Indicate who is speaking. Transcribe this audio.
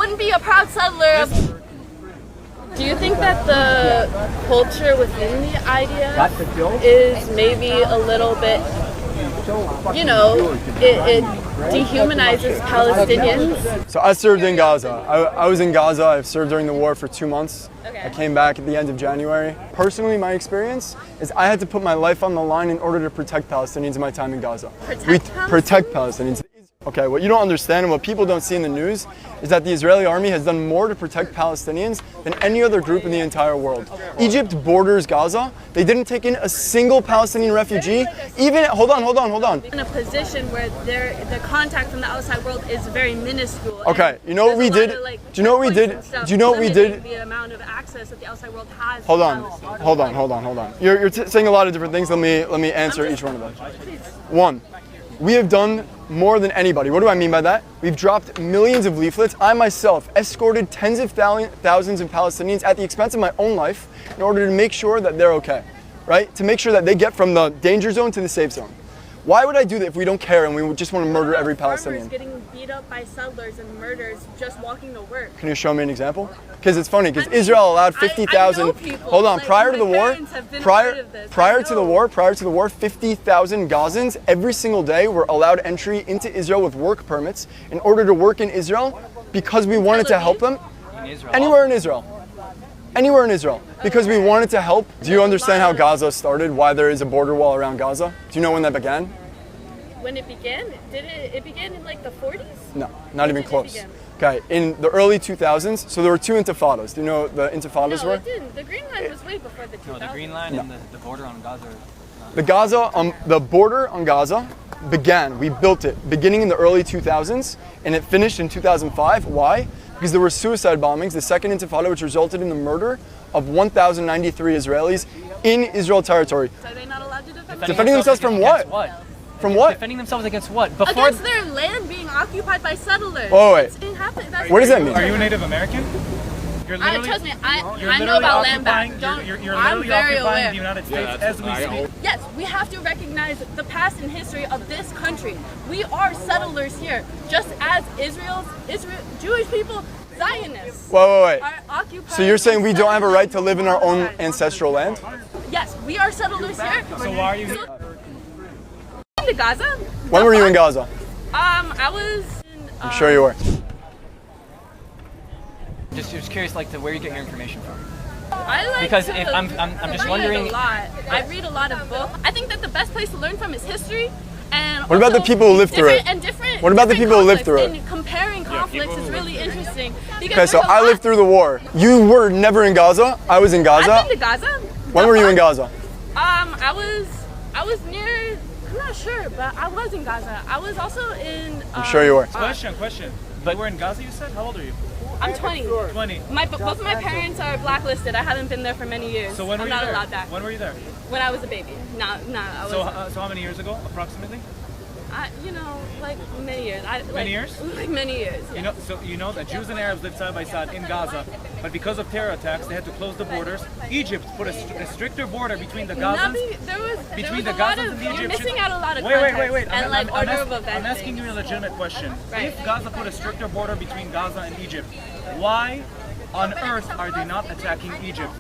Speaker 1: wouldn't be a proud settler. Do you think that the culture within the idea is maybe a little bit, it dehumanizes Palestinians?
Speaker 2: So I served in Gaza. I was in Gaza. I've served during the war for 2 months.
Speaker 1: Okay.
Speaker 2: I came back at the end of January. Personally, my experience is I had to put my life on the line in order to protect Palestinians in my time in Gaza. Protect Palestinians. Okay, what you don't understand and what people don't see in the news is that the Israeli army has done more to protect Palestinians than any other group in the entire world. Egypt borders Gaza. They didn't take in a single Palestinian refugee. Even, hold on.
Speaker 1: In a position where the contact from the outside world is very minuscule.
Speaker 2: Okay, you know what we did? Do you know what we did? Do you know what we did?
Speaker 1: The amount of access that the outside world has.
Speaker 2: Hold on. You're saying a lot of different things. Let me answer each one of them. One, we have done more than anybody. What do I mean by that? We've dropped millions of leaflets. I myself escorted tens of thousands of Palestinians at the expense of my own life in order to make sure that they're okay, right? To make sure that they get from the danger zone to the safe zone. Why would I do that if we don't care and we just want to murder every Palestinian?
Speaker 1: Getting beat up by settlers and murders just walking to work.
Speaker 2: Can you show me an example? Because it's funny, because Israel allowed 50,000. Hold on, prior to the war, prior to the war, 50,000 Gazans every single day were allowed entry into Israel with work permits in order to work in Israel because we wanted to help them. Anywhere in Israel. Because we wanted to help. Do you understand how Gaza started? Why there is a border wall around Gaza? Do you know when that began?
Speaker 1: When it began? It began in like the 40s?
Speaker 2: No, not even close. Okay, in the early 2000s, so there were 2 intifadas. Do you know what the intifadas were?
Speaker 1: No, it didn't. The Green Line was way before the 2000s.
Speaker 3: No, the Green Line and the border on Gaza.
Speaker 2: The border on Gaza began, we built it, beginning in the early 2000s, and it finished in 2005. Why? Because there were suicide bombings, the second intifada, which resulted in the murder of 1,093 Israelis in Israel territory.
Speaker 1: So are they not allowed to defend
Speaker 2: Defending themselves from what? From what?
Speaker 3: Defending themselves against what?
Speaker 1: Against their land being occupied by settlers.
Speaker 2: Oh, wait. What does that mean?
Speaker 4: Are you a Native American?
Speaker 1: Trust me, I know about land back. I'm very aware.
Speaker 4: The United States as we speak.
Speaker 1: Yes, we have to recognize the past and history of this country. We are settlers here, just as Jewish people, Zionists.
Speaker 2: Wait.
Speaker 1: Are occupied.
Speaker 2: So you're saying we don't have a right to live in our own ancestral land?
Speaker 1: Yes, we are settlers here.
Speaker 4: So why are you here?
Speaker 1: To Gaza.
Speaker 2: When were you in Gaza?
Speaker 1: I was in,
Speaker 2: I'm sure you were.
Speaker 3: Just curious, like, to where you get your information from.
Speaker 1: Because
Speaker 3: if I'm just wondering.
Speaker 1: I read a lot of books. I think that the best place to learn from is history. And
Speaker 2: what about the people who lived through it? What about the people who lived through it?
Speaker 1: And comparing conflicts is really interesting.
Speaker 2: Okay, so I lived through the war. You were never in Gaza. I was in Gaza.
Speaker 1: I've been to Gaza.
Speaker 2: When were you in Gaza?
Speaker 1: I was near. I'm not sure, but I was in Gaza. I was also in.
Speaker 2: I'm sure you were.
Speaker 4: Question. But you were in Gaza, you said? How old are you?
Speaker 1: I'm 20.
Speaker 4: 20.
Speaker 1: Both of my parents are blacklisted. I haven't been there for many years.
Speaker 4: So when were you there?
Speaker 1: I'm not allowed back.
Speaker 4: When were you there?
Speaker 1: When I was a baby. I was.
Speaker 4: So how many years ago, approximately?
Speaker 1: Like many years.
Speaker 4: Many years?
Speaker 1: Like many years. Yeah.
Speaker 4: You know that Jews and Arabs lived side by side in Gaza, but because of terror attacks, they had to close the borders. Egypt put a stricter border between the Gazans.
Speaker 1: You're missing out a lot of context.
Speaker 4: Wait.
Speaker 1: And order of events.
Speaker 4: I'm asking you a legitimate question.
Speaker 1: Right.
Speaker 4: If Gaza put a stricter border between Gaza and Egypt, why on earth are they not attacking Egypt?